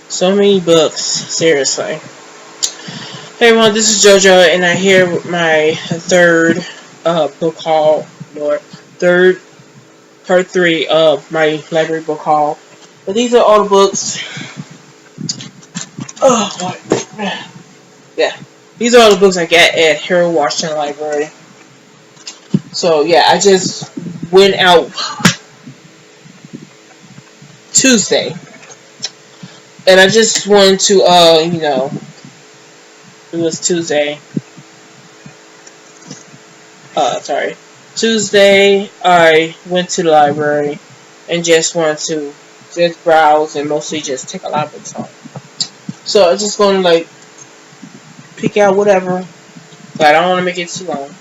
So many books, seriously. Hey everyone, this is JoJo, and I'm here with my third book haul, or third part three of my library book haul. But these are all the books. Oh, yeah, these are all the books I get at Harold Washington Library. So yeah, I just went out Tuesday, and I just wanted to, it was Tuesday. Sorry. Tuesday, I went to the library and just wanted to just browse and mostly just take a lot of books home. So I'm just going to pick out whatever, but I don't want to make it too long.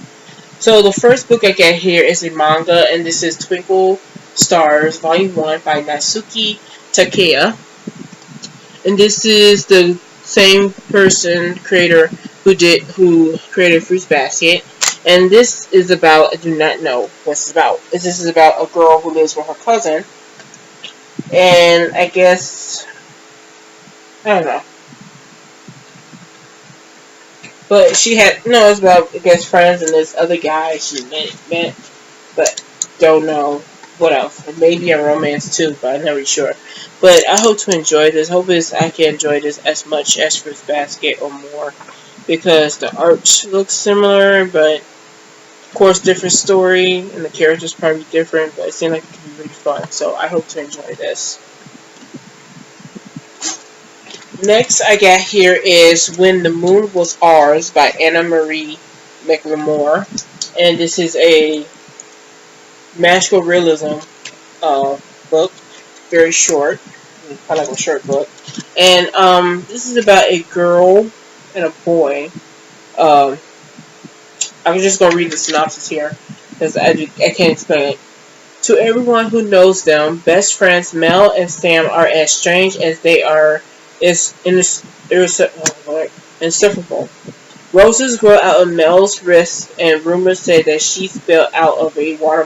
So the first book I get here is a manga, and this is Twinkle Stars Volume 1 by Natsuki Takaya. And this is the same creator who created Fruits Basket. And this is about, I do not know what it's about. This is about a girl who lives with her cousin. And I guess, I don't know. But she had, no, it's about, I guess, friends and this other guy she met, but don't know what else. Maybe a romance too, but I'm not really sure. But I hope to enjoy this. Hope I can enjoy this as much as Fruits Basket or more. Because the art looks similar, but of course different story, and the characters probably different, but it seems like it can be really fun. So I hope to enjoy this. Next I got here is When the Moon Was Ours by Anna Marie McLemore. And this is a magical realism book. Very short. I like a short book. And this is about a girl and a boy. I'm just going to read the synopsis here because I can't explain it. To everyone who knows them, best friends Mel and Sam are as strange as they are insufferable. Roses grow out of Mel's wrist, and rumors say that she spilled out of a water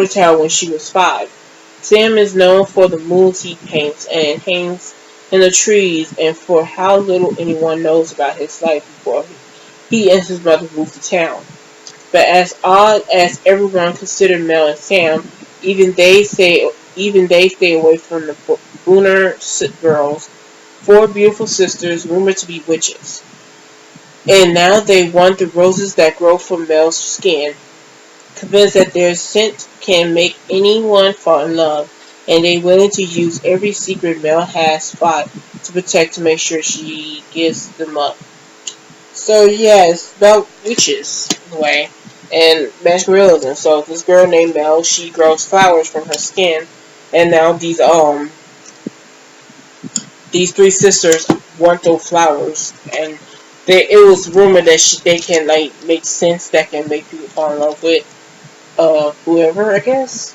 tower when she was 5. Sam is known for the moons he paints and hangs in the trees, and for how little anyone knows about his life before he and his mother moved to town. But as odd as everyone considered Mel and Sam, even they stay away from the Booner girls, 4 beautiful sisters rumored to be witches. And now they want the roses that grow from Mel's skin, convinced that their scent can make anyone fall in love, and they're willing to use every secret Mel has fought to protect to make sure she gives them up. So yeah, it's about witches in a way, and magical realism. So this girl named Mel, she grows flowers from her skin, and now these 3 sisters want those flowers, and it was rumored that they can make sense that can make people fall in love with whoever, I guess.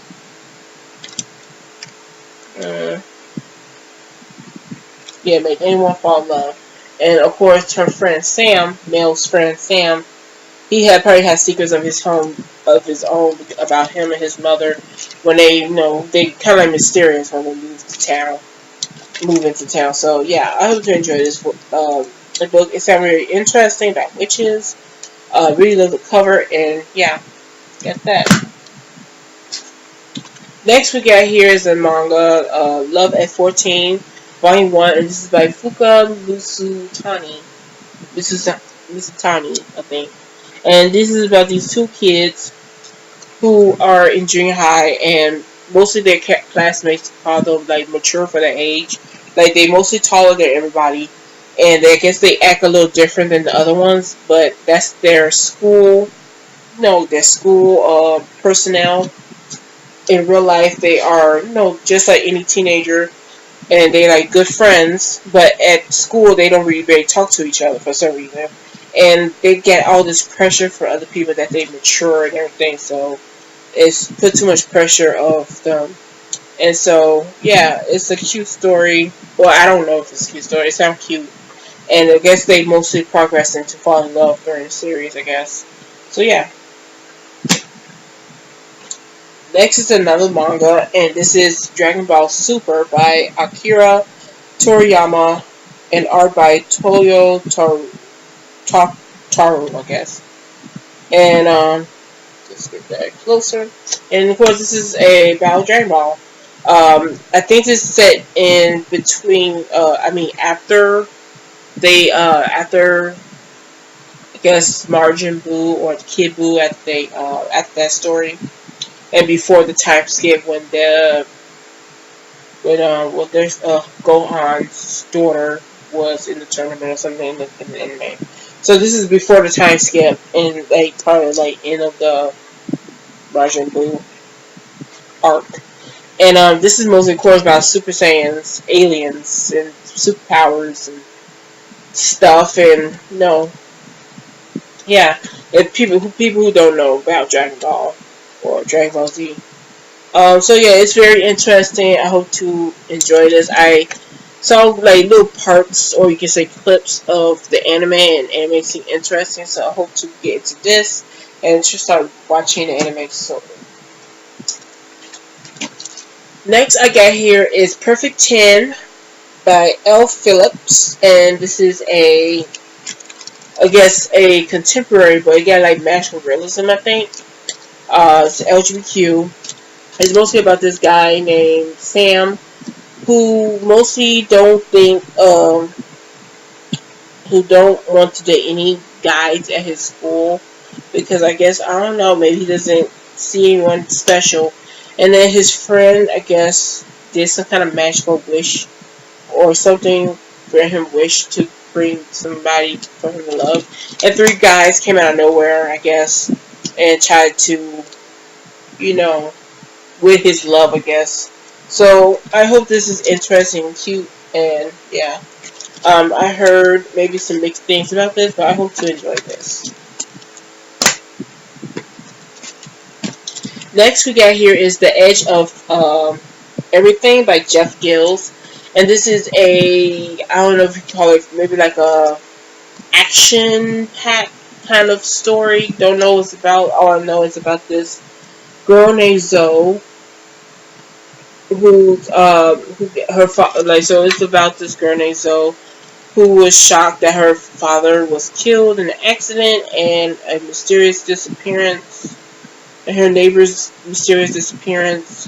Yeah, make anyone fall in love. And of course, her friend Sam, Mel's friend Sam, he probably had secrets of his own about him and his mother. When they kind of mysterious when they move into town. So yeah, I hope you enjoy this book. The book is very interesting about witches. Really love the cover, and yeah, get that. Next we got here is a manga, Love at 14, Volume 1, and this is by Fuka Misutani, I think. And this is about these 2 kids who are in junior high, and mostly their classmates call them mature for their age. They mostly taller than everybody, and I guess they act a little different than the other ones, but that's their school. No, their school personnel. In real life, they are just like any teenager, and they good friends. But at school, they don't really talk to each other for some reason, and they get all this pressure for other people that they mature and everything. So it's put too much pressure of them. And so, yeah, it's a cute story. Well, I don't know if it's a cute story. It sounds cute. And I guess they mostly progress into falling in love during the series, I guess. So, yeah. Next is another manga, and this is Dragon Ball Super by Akira Toriyama and art by Toyo Taru, I guess. And let's get that closer. And of course, this is a Battle Dragon Ball. I think this is set in between. After after I guess Margin Buu or Kid Buu after that story, and before the time skip when there's Gohan's daughter was in the tournament or something in the anime. So this is before the time skip and like probably like end of the Majin Buu arc. And this is mostly of course about Super Saiyans, aliens, and superpowers and stuff. And no, yeah, if people who don't know about Dragon Ball or Dragon Ball Z. So yeah, it's very interesting. I hope to enjoy this. I saw like little parts, or you can say clips of the anime, and anime seemed interesting. So I hope to get into this and just start watching the anime. So next I got here is Perfect 10 by L. Phillips, and this is I guess a contemporary, but again like magical realism. I think it's LGBTQ. It's mostly about this guy named Sam, who mostly don't think, who don't want to date any guys at his school because I guess I don't know, maybe he doesn't see anyone special. And then his friend, I guess, did some kind of magical wish or something for him wish to bring somebody for him to love. And three guys came out of nowhere, I guess, and tried to, with his love, I guess. So I hope this is interesting and cute, and yeah. I heard maybe some mixed things about this, but I hope to enjoy this. Next we got here is The Edge of Everything by Jeff Gills, and this is I don't know if you call it maybe like a action pack kind of story. Don't know what it's about. All I know is about this girl named Zoe, her father, like, so it's about this girl named Zoe who was shocked that her father was killed in an accident and a mysterious disappearance, and her neighbor's mysterious disappearance.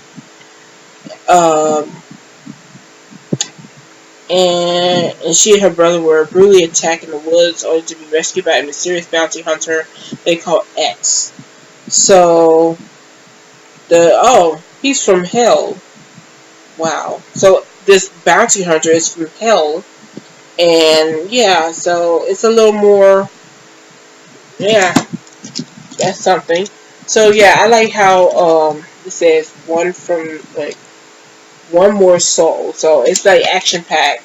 And she and her brother were brutally attacked in the woods only to be rescued by a mysterious bounty hunter they call X. So he's from hell. Wow. So this bounty hunter is from hell. And yeah, so it's a little more, yeah, that's something. So yeah, I like how it says one more soul. So it's like action packed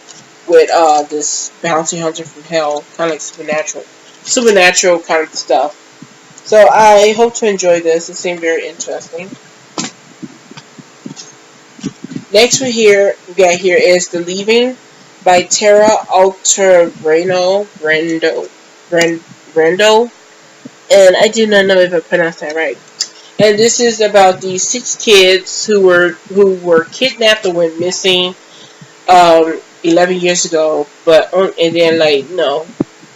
with this bounty hunter from hell, kind of like supernatural kind of stuff. So I hope to enjoy this. It seemed very interesting. Next we got here is The Leaving by Tara Alterreno Brendo, and I do not know if I pronounced that right. And this is about these 6 kids who were kidnapped or went missing 11 years ago, and then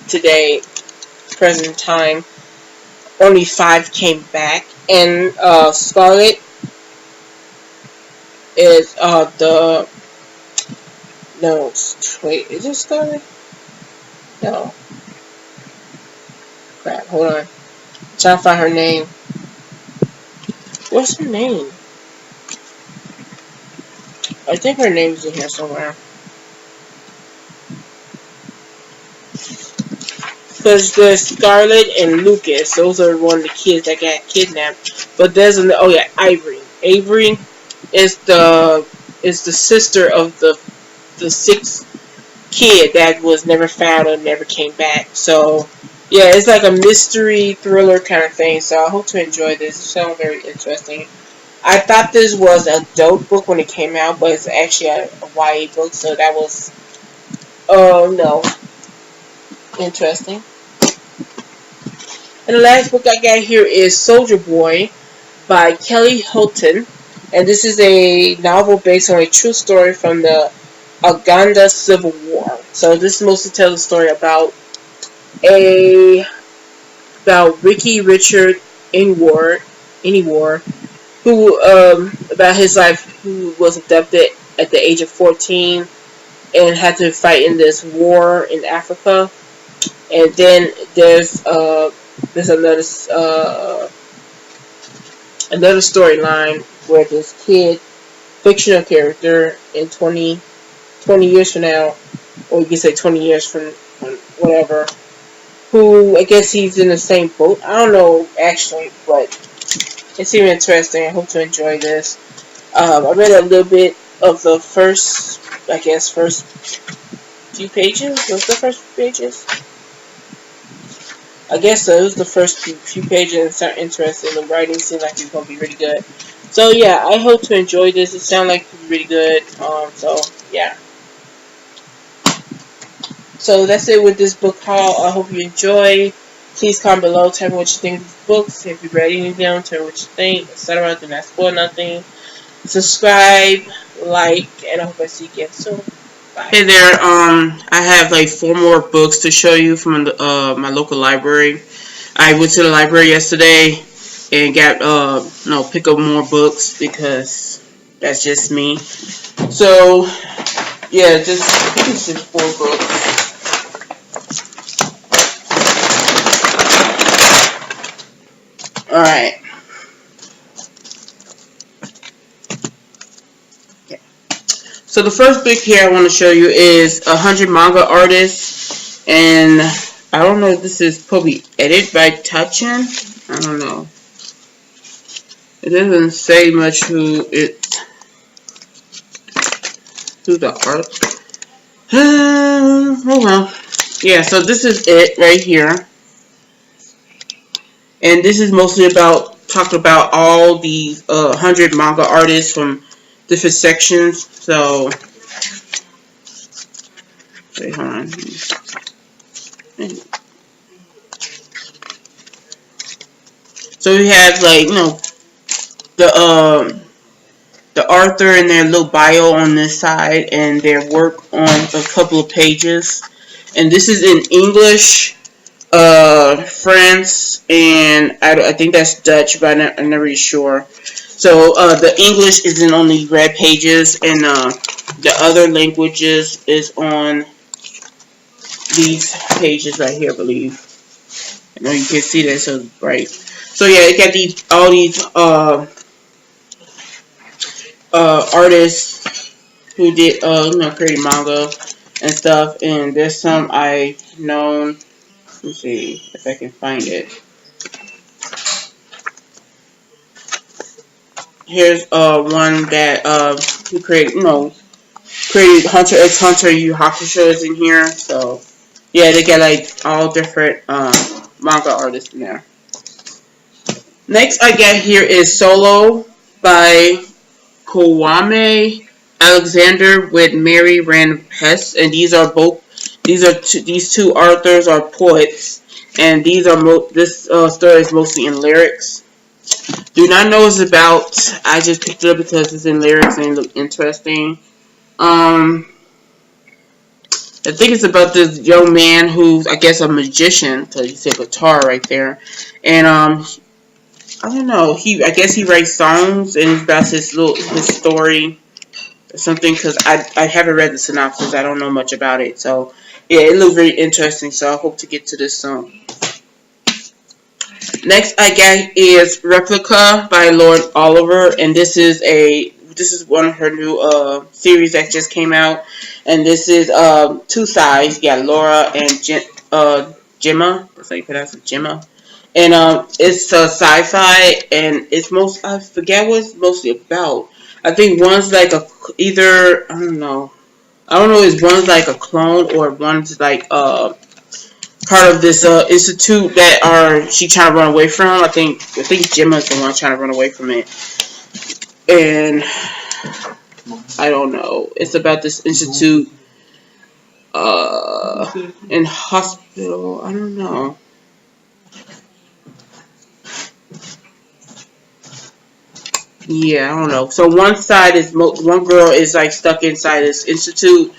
today, present time, only 5 came back. And Scarlet is is it Scarlet? No. Crap, hold on. I'm trying to find her name. What's her name? I think her name's in here somewhere. Because there's Scarlet and Lucas. Those are one of the kids that got kidnapped. But there's Ivory. Avery is the sister of the 6th kid that was never found or never came back. So yeah, it's like a mystery thriller kind of thing. So I hope to enjoy this. It sounds very interesting. I thought this was an adult book when it came out, but it's actually a YA book. So that was interesting. And the last book I got here is Soldier Boy by Kelly Houghton, and this is a novel based on a true story from the Uganda Civil War. So this mostly tells a story a about Ricky Richard Anywar, who about his life, who was abducted at the age of 14 and had to fight in this war in Africa. And then there's another storyline where this kid, fictional character, in 20 years from now, or you can say 20 years from whatever, who I guess he's in the same boat. I don't know actually, but it seemed interesting. I hope to enjoy this. I read a little bit of the first few pages. Was the first few pages? I guess so. It was the first few pages and sounded interesting. The writing seemed like it's going to be really good. So yeah, I hope to enjoy this. It sounds like it's really good. So yeah. So that's it with this book haul. I hope you enjoy. Please comment below. Tell me what you think of these books. If you read any of them, tell me what you think, etc. Do not spoil nothing. Subscribe, like, and I hope I see you again soon. Bye. Hey there. I have like 4 more books to show you from my local library. I went to the library yesterday and got pick up more books because that's just me. So yeah, I think it's just 4 books. Alright. Yeah. So the first book here I want to show you is 100 Manga Artists. And I don't know if this is probably edited by Tachin. I don't know. It doesn't say much who the art. Oh well. Yeah, so this is it right here. And this is mostly talking about all these 100 manga artists from different sections. So, wait, hold on. So we have the author and their little bio on this side and their work on a couple of pages. And this is in English, France, and I think that's Dutch, but I'm not really sure. So the English is in only red pages, and the other languages is on these pages right here, I believe. I know you can see that, so bright. So yeah, it got all these artists who did creating manga and stuff, and there's some I've known. Let me see if I can find it. Here's one that who created Hunter x Hunter Yu Hakusho is in here. So yeah, they got like all different manga artists in there. Next I got here is Solo by Kwame Alexander with Mary Rand Hess, and these two authors are poets, and this story is mostly in lyrics. Do not know what it's about. I just picked it up because it's in lyrics and it looked interesting. I think it's about this young man who's, I guess, a magician, because you see a guitar right there, and I don't know. I guess he writes songs, and it's about his story or something. Because I haven't read the synopsis. I don't know much about it. So yeah, it looks very interesting. So I hope to get to this soon. Next I got is Replica by Lauren Oliver, and this is one of her new series that just came out, and this is 2 sides. You got Laura and Gemma. That's how you pronounce it, Gemma. And it's sci-fi, and I forget what it's mostly about. I think one's like I don't know. I don't know if one's like a clone or one's like part of this institute that she trying to run away from. I think Gemma's the one trying to run away from it. And I don't know. It's about this institute in hospital. I don't know. yeah, I don't know. So one side is one girl is like stuck inside this institute.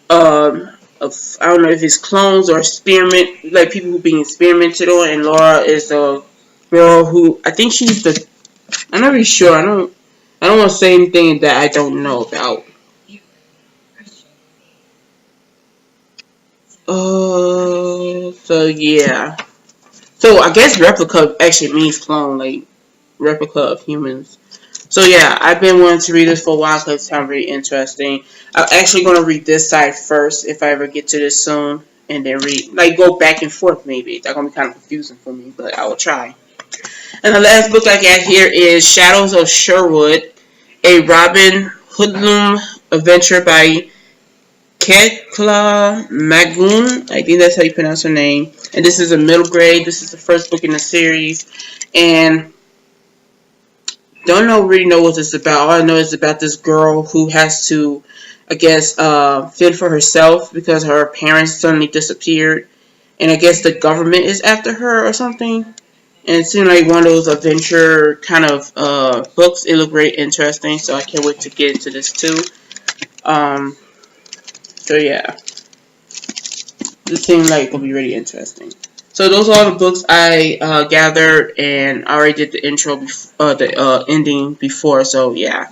Of I don't know if it's clones or experiment, like people who being experimented on, and Laura is a girl who I think she's the. I'm not really sure. I don't want to say anything that I don't know about. So yeah. So I guess replica actually means clone, like replica of humans. So yeah, I've been wanting to read this for a while because it sounds very interesting. I'm actually going to read this side first if I ever get to this soon, and then read like go back and forth. Maybe that's going to be kind of confusing for me, but I will try. And the last book I got here is Shadows of Sherwood, a Robin Hoodlum adventure by Ketla Magoon. I think that's how you pronounce her name. And this is a middle grade. This is the first book in the series, and don't really know what this is about. All I know is about this girl who has to, I guess, fend for herself because her parents suddenly disappeared, and I guess the government is after her or something. And it seemed like one of those adventure kind of books. It looked very interesting, so I can't wait to get into this too. Um, so yeah, this seemed like it will be really interesting. So those are all the books I gathered, and I already did the intro, the ending before. So yeah,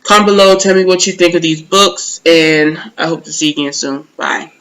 comment below, tell me what you think of these books, and I hope to see you again soon. Bye.